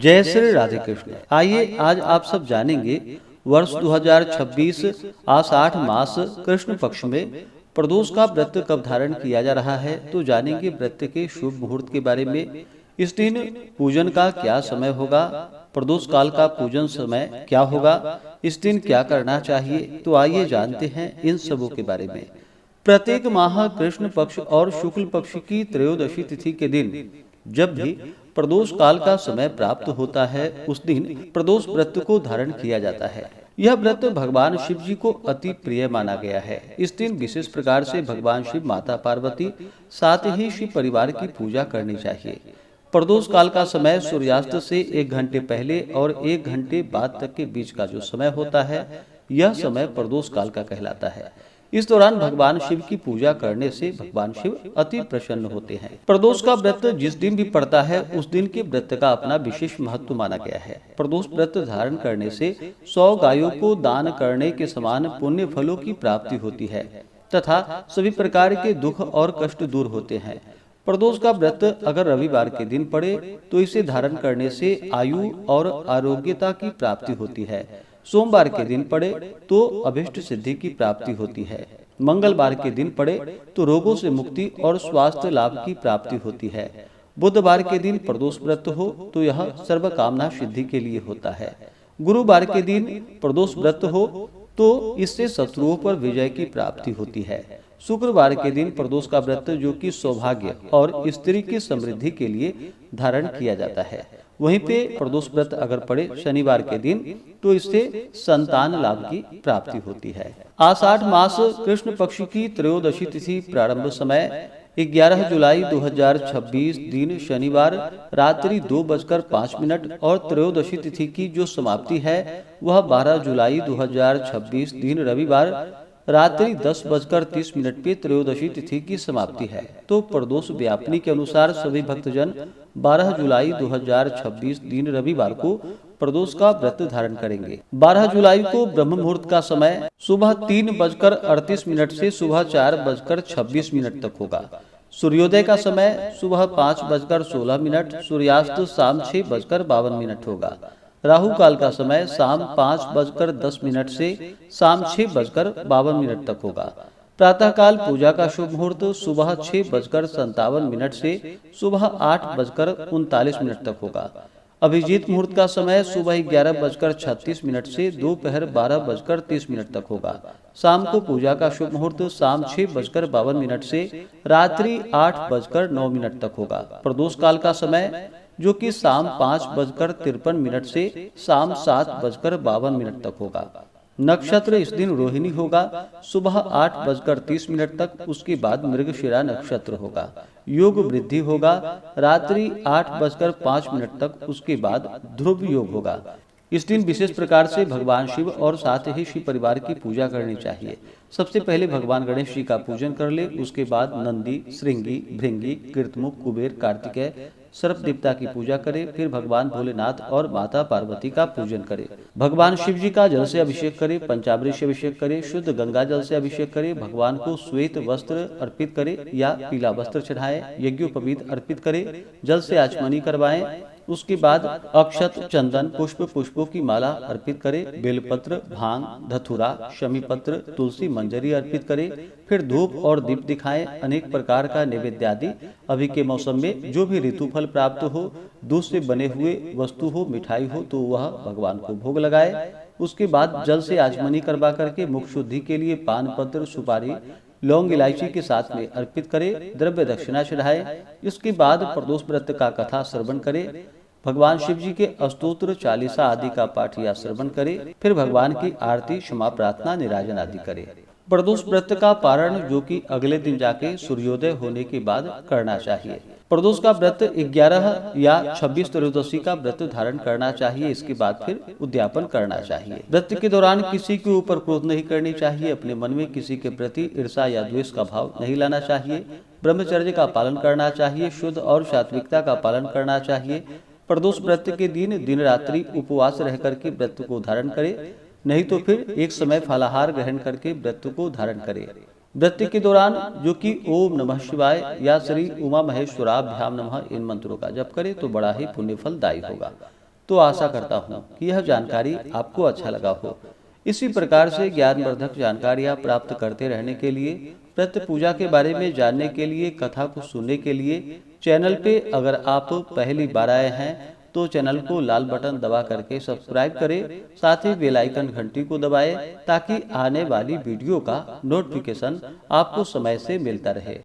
जय श्री राधे कृष्ण। आइए आज आप सब जानेंगे वर्ष 2026 आषाढ़ मास कृष्ण पक्ष में प्रदोष का व्रत कब धारण किया जा रहा है। तो जानेंगे व्रत के शुभ मुहूर्त के बारे में। इस दिन पूजन का क्या समय होगा, प्रदोष काल का पूजन समय क्या होगा, इस दिन क्या करना चाहिए। तो आइए जानते हैं इन सबों के बारे में। प्रत्येक माह कृष्ण पक्ष और शुक्ल पक्ष की त्रयोदशी तिथि के दिन जब भी प्रदोष काल का समय प्राप्त होता है, उस दिन प्रदोष व्रत को धारण किया जाता है। यह व्रत भगवान शिव जी को अति प्रिय माना गया है। इस दिन विशेष प्रकार से भगवान शिव, माता पार्वती, साथ ही शिव परिवार की पूजा करनी चाहिए। प्रदोष काल का समय सूर्यास्त से 1 घंटे पहले और 1 घंटे बाद तक के बीच का जो समय होता है, यह समय प्रदोष काल का कहलाता है। इस दौरान भगवान शिव की पूजा करने से भगवान शिव अति प्रसन्न होते हैं। प्रदोष का व्रत जिस दिन भी पड़ता है, उस दिन के व्रत का अपना विशेष महत्व माना गया है। प्रदोष व्रत धारण करने से 100 गायों को दान करने के समान पुण्य फलों की प्राप्ति होती है तथा सभी प्रकार के दुख और कष्ट दूर होते हैं। प्रदोष का व्रत अगर रविवार के दिन पड़े तो इसे धारण करने से आयु और आरोग्यता की प्राप्ति होती है। सोमवार के दिन पड़े तो अभिष्ट सिद्धि की प्राप्ति होती है। मंगलवार के दिन पड़े तो रोगों से मुक्ति और स्वास्थ्य लाभ की प्राप्ति होती है। बुधवार के दिन प्रदोष व्रत हो तो यह सर्व कामना सिद्धि के लिए होता है। गुरुवार के दिन प्रदोष व्रत हो तो इससे शत्रुओं पर विजय की प्राप्ति होती है। शुक्रवार के दिन प्रदोष का व्रत जो कि सौभाग्य और स्त्री की समृद्धि के लिए धारण किया जाता है। वहीं पे प्रदोष व्रत अगर पड़े शनिवार के दिन तो इससे संतान लाभ की प्राप्ति होती है। आषाढ़ मास कृष्ण पक्ष की त्रयोदशी तिथि प्रारंभ समय 11 जुलाई 2026 दिन शनिवार रात्रि 2:05 और त्रयोदशी तिथि की जो समाप्ति है वह 12 जुलाई 2026 दिन रविवार रात्रि 10:30 पे त्रयोदशी तिथि की समाप्ति है। तो प्रदोष व्यापनी के अनुसार सभी भक्तजन 12 जुलाई 2026 दिन रविवार को प्रदोष का व्रत धारण करेंगे। 12 जुलाई को ब्रह्म मुहूर्त का समय सुबह 3:38 से सुबह 4:26 तक होगा। सूर्योदय का समय सुबह 5:16, सूर्यास्त शाम 6:52 होगा। राहु काल का समय शाम 5:10 से शाम 6:52 तक होगा। प्रातः काल पूजा का शुभ मुहूर्त सुबह 6:57 से सुबह 8:39 तक होगा। अभिजीत मुहूर्त का समय सुबह 11:36 से दोपहर 12:30 तक होगा। शाम को पूजा का शुभ मुहूर्त शाम 6:52 से रात्रि 8:09 तक होगा। प्रदोष काल का समय जो कि शाम 5:53 से शाम 7:52 तक होगा। नक्षत्र इस दिन रोहिणी होगा सुबह 8:30 तक, उसके बाद मृगशिरा नक्षत्र होगा। योग वृद्धि होगा रात्रि 8:05 तक, उसके बाद ध्रुव योग होगा। इस दिन विशेष प्रकार से भगवान शिव और साथ ही शिव परिवार की पूजा करनी चाहिए। सबसे पहले भगवान गणेश जी का पूजन कर ले, उसके बाद नंदी, श्रृंगी, भृंगी, कीर्तमुख, कुबेर, कार्तिकेय, सर्प देवता की पूजा करे। फिर भगवान भोलेनाथ और माता पार्वती का पूजन करे। भगवान शिव जी का जल से अभिषेक करे, पंचामृत से अभिषेक करे, शुद्ध गंगा जल से अभिषेक करे। भगवान को श्वेत वस्त्र अर्पित करे या पीला वस्त्र चढ़ाए, यज्ञोपवीत अर्पित करे, जल से आचमनी करवाएं। उसके बाद अक्षत, चंदन, पुष्पों की माला अर्पित करे, बेलपत्र, भांग, धतूरा, शमी पत्र, तुलसी मंजरी अर्पित करे। फिर धूप और दीप दिखाएं। अनेक प्रकार का नैवेद्य आदि अभी के मौसम में जो भी ऋतु फल प्राप्त हो, दूध से बने हुए वस्तु हो, मिठाई हो, तो वह भगवान को भोग लगाए। उसके बाद जल से आचमनी करवा करके मुख शुद्धि के लिए पान पत्र, सुपारी, लौंग, इलायची के साथ में अर्पित करे, द्रव्य दक्षिणा चढ़ाए। इसके बाद प्रदोष व्रत का कथा श्रवण करे, भगवान शिव जी के अस्तोत्र, चालीसा आदि का पाठ या श्रवण करे। फिर भगवान की आरती, क्षमा प्रार्थना, निराजन आदि करे। प्रदोष व्रत का पारण जो कि अगले दिन जाके सूर्योदय होने के बाद करना चाहिए। प्रदोष का व्रत 11 या 26 त्रयोदशी का व्रत धारण करना चाहिए। इसके बाद फिर उद्यापन करना चाहिए। व्रत के दौरान किसी के ऊपर क्रोध नहीं करनी चाहिए। अपने मन में किसी के प्रति ईर्षा या द्वेष का भाव नहीं लाना चाहिए। ब्रह्मचर्य का पालन करना चाहिए। शुद्ध और सात्विकता का पालन करना चाहिए। प्रदोष व्रत के दिन रात्रि उपवास रह करके व्रत को धारण करे, नहीं तो फिर एक समय फलाहार ग्रहण करके व्रत को धारण करे। व्रत के दौरान जो कि ओम नमः शिवाय या श्री उमा महेश्वराभ्याम नमः इन मंत्रों का जप करे तो बड़ा ही पुण्य फलदायी होगा। तो आशा करता हूँ कि यह जानकारी आपको अच्छा लगा हो। इसी प्रकार से ज्ञानवर्धक जानकारियाँ प्राप्त करते रहने के लिए, प्रत्य पूजा के बारे में जानने के लिए, कथा को सुनने के लिए चैनल पे अगर आप पहली बार आए हैं तो चैनल को लाल बटन दबा करके सब्सक्राइब करें, साथ ही बेल आइकन घंटी को दबाएं ताकि आने वाली वीडियो का नोटिफिकेशन आपको समय से मिलता रहे।